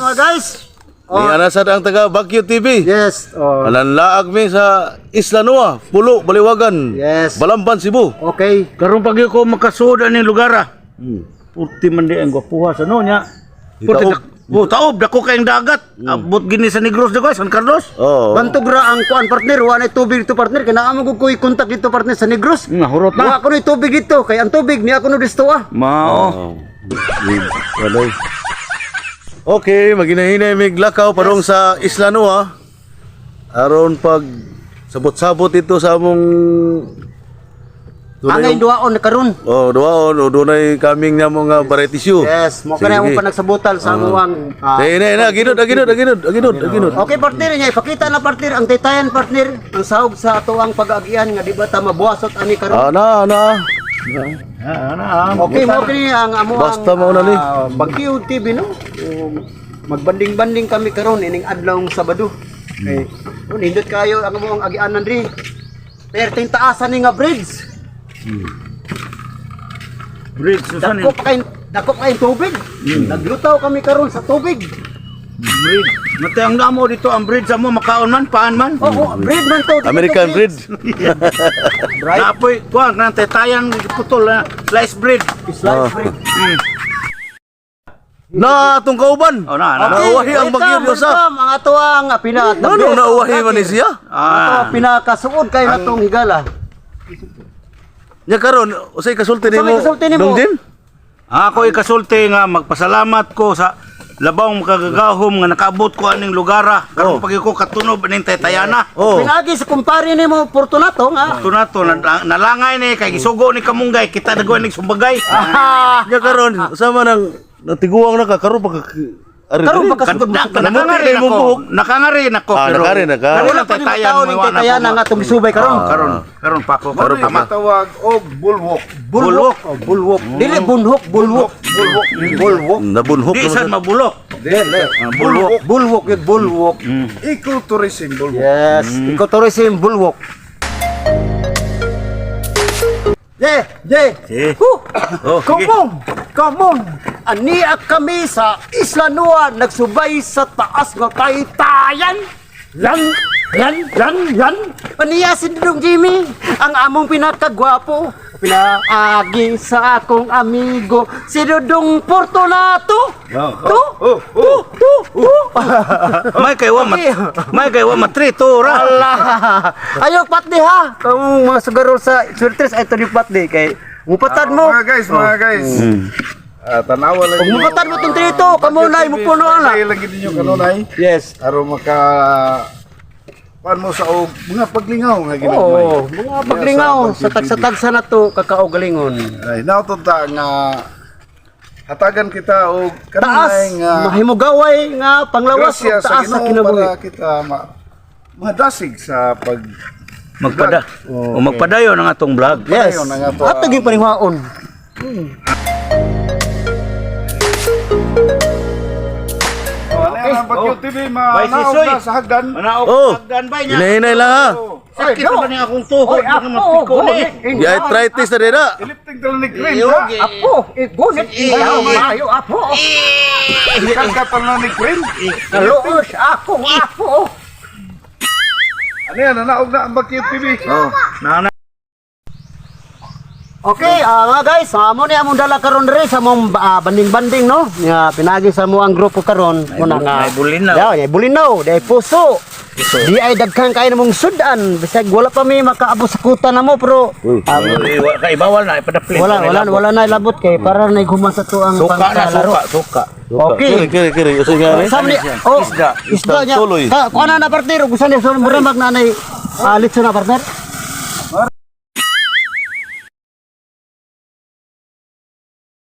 mga guys. Ni anasad ang taga Baguio TV. Yes. Nanlaag mi sa Isla Nua, Pulo, Baliwagan. Yes. Balamban, Cebu. Okay. Karon pag ko makasud ani lugar. Purti man di ang gwapuha sa no nya. Taob dako kayong dagat. Abot gini sa Negros dako San Carlos. Oh. Bantog ra ang kuan partner, wa na tubig dito partner, kaya naamo ko kontak dito partner sa Negros. Hurot Wa na. ko ni tubig dito, kay ang tubig ni ako no disto ah. Mao. Walay. Okay, maginahinay mig lakaw padong sa Isla Nua. Aron pag sabot-sabot ito sa among Angay duaon na karon. Oh, duwaon o dunay kaming nga mga variety show. Yes, mo kana mo panagsabutal sa amuang. Na, ginod. Okay partner niya, ipakita na partner ang taytayan partner, ang sahog sa ato ang pag-agian nga di ba ta mabuwasot ani karon. Ana. Okay, mo kini ang amo Basta mao na ni. Baguio TV no. Magbanding-banding kami karon ining adlaw Sabado. Okay. Nindot kayo ang amo ang agianan diri. Perting taasan ni nga bridge. Bridge susan. Dako kay tubig. Naglutaw kami karon sa tubig. Bridge. Mate ang namo dito ang bridge mo makaon man paan man. Oh, bridge man to. American breed. Napoy kuan nang tetayan putol na slice bread. Slice bridge. Na atong kauban. Oh na. Nauwahi ang Baguio Diosa. Ang ato ang pinat. Ano nauwahi man ni siya? Ato pinakasuod kay natong higala. Nya karon usay kasulti nimo. kasulti nimo? Dongdin? Ako ikasulti nga magpasalamat ko sa labang makagagahom nga nakaabot ko aning lugara karon pag ko katunob aning taytayana. Oh. Pinagi sa kumpare nimo Fortunato nga. Tunato nalangay ni kay gisugo ni kamunggay kita nagwan ning sumbagay. Nya karon usama nang natiguang na ka karon pag Karon pagkasugod mo. Nakangari ako. Nakangari ako pero nakari na ka. Wala pa ni tao ning taytayan nga atong gisubay karon. Karon pa ako Karon matawag og bulwok. Bulwok. Bulwok. Dili bunhok, bulwok. Bulwok. Nabunhok Di san mabulok. Dili. Bulwok. Bulwok yun, bulwok. Ecotourism bulwok. Yes, ecotourism bulwok. Eh. Oh, sige. Come on. Ania kami sa Isla Nua nagsubay sa taas nga taytayan. Yan. Ania si Dudong Jimmy, ang among pinakagwapo. Pinaagi sa akong amigo, si Dudong Fortunato. May kaywa matrito ra. Allah. Ayo patdi ha. Kamu mga sugarol sa surtres ay to di patdi kay mupatad mo. Mga guys. Tanawa lang. Kung mupatad mo tong trito, kamo na mo puno na. Lagi lagi ninyo kanunay. Yes. Aron maka pan mo sa og mga paglingaw nga ginagmay. Oo, mga paglingaw sa tagsa-tagsa na to kakaugalingon. Ay nautunta nga hatagan kita og Taas, kanunay nga mahimugaway nga panglawas grasya ug taas sa Ginoo kinabuhi. para kita madasig sa pag Magpadayon ang atong vlog. Yes. Ayun, ang ato, Ato gyud paningwaon. Okay. Baguio TV Bay, manaog Sisoy. na sa hagdan. Manaog Oh. hagdan ba niya? Hinahinay lang ha. Sakit ba ni akong tuhod nga mapiko ni? Di arthritis na dira. Ilipting talanig rin ha. Apo, igunit iyaw mayo apo. Ikan ka talanig rin. Kaluos ako apo. Ano yan, nanaog na ang Baguio TV. Oh, na Okay, mga guys, mo ni among dala karon diri sa mong banding-banding no. Nga pinagi sa mo ang grupo karon muna nga. may bulinaw. Yeah, may bulinaw, dai puso. Di ay daghan kay namong sudan, bisag wala pa mi makaabot sa kuta namo pero kay bawal na ipadapli. wala na ilabot kay para na human sa to ang Suka na pangkalaro. suka. Okay. Kiri. Usay nga ni. Samni, isda niya. Tuloy. Kuana na partner, gusto niya so mura mag nanay litso na partner.